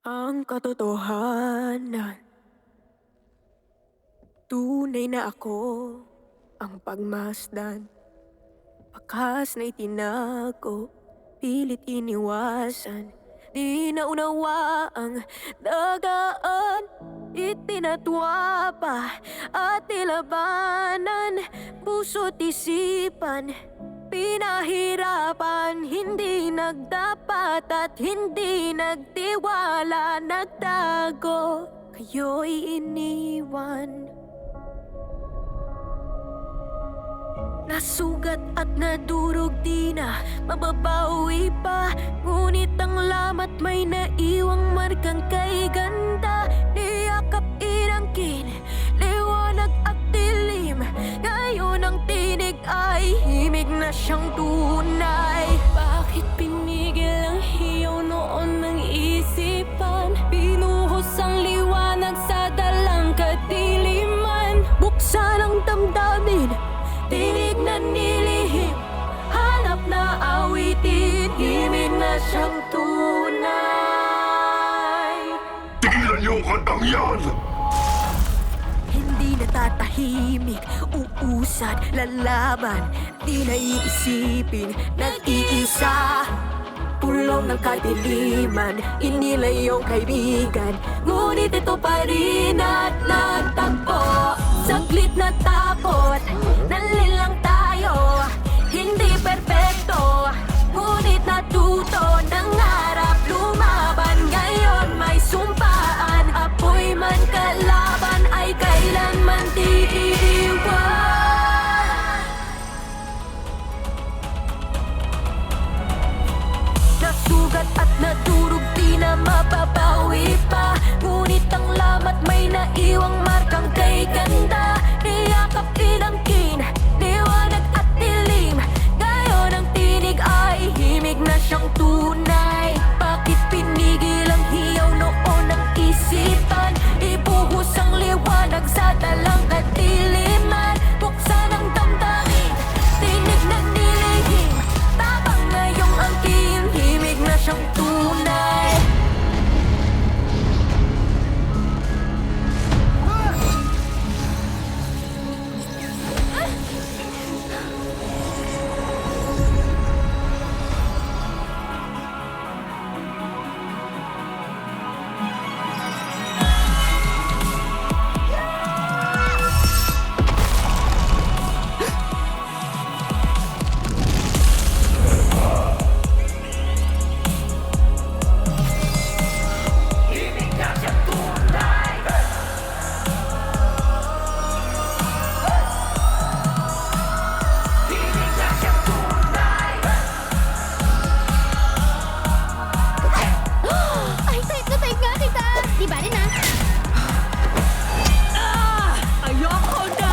Ang katotohanan, tunay na ako ang pagmasdan. Wakas na itinago, pilit iniwasan. Di naunawa ang dagaan, itinatwa pa at nilabanan. Puso't isipan, pinahirapan. Hindi nagdapat at hindi nagtiwala. Nagtago, kayo'y iniwan. Nasugat at nadurog, di na mababawi pa. Ngunit ang lamat may naiwang markang kay ganda. Niyakap inangkin, liwanag at dilim. Ngayon ang tinig ay himig na siyang tunay. Bakit pinigil ang hiyaw noon ng isipan? Pinuhos ang liwanag sa dalang kadiliman. Buksan ang damdamin, tinig na nilihim, hanap na awitin, himig na siyang tunay. Tigilan niyo ang kantang yan! Hindi natatahimik, uusad, lalaban. Di naiisipin, nag-iisa. Pulong ng kadiliman, inilayong kaibigan. Ngunit ito pa rin at nagtagpo. Saglit na tapot, nalilang tayo. Hindi perpekto, ngunit natuto. Nangarap lumaban, ngayon may sumpaan. Apoy man kalaban ay kailanman di iiwan. Nasugat at nadurog, di na mababawi pa. Ngunit ang lamat may naiwang markang kay ganda. Niyakap inangkin, liwanag at dilim. Ngayon ang tinig ay himig na siyang tunay. Bakit pinigil ang hiyaw noon ng isipan? Ibuhos ang liwanag sa dalang kadiliman. Buksan ang damdamin, tinig na nilihim. Tabang ngayong angkin, himig na siyang tunay. Ay, tayo nga kita! Di ba rin ah? Ayoko na!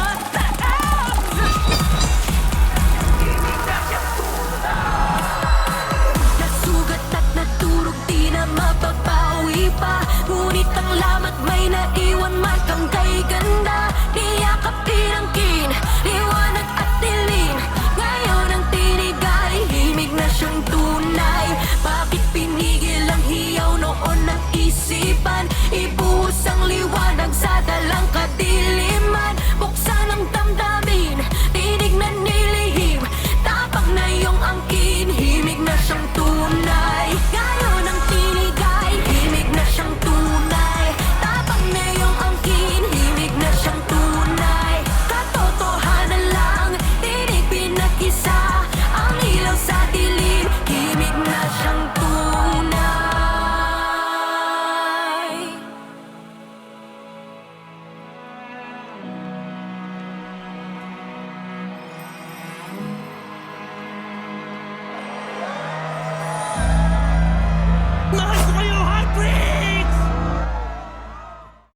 Nasugat at naturog, di na mababawi pa. Ngunit ang lamat may naiwan markang kay ganda. Niyakap inangkin, liwanag at dilim. Ngayon ang tinig ay himig na siyang tunay. Bakit pinigil ang hiyaw noon ng isipan? Ibuhos ang liwanag sa dalang kadiliman. Buksan ang damdamin, tinig na nilihim. Tapang na iyong angkin, himig na siyang tunay. Ngayon ang tinig ay himig na siyang tunay. Tapang na iyong angkin, himig na siyang tunay. Katotohanan lang, tinig pinag-isa. Ang ilaw sa dilim, himig na siyang tunay. Mahal ko kayo, Heartbreak!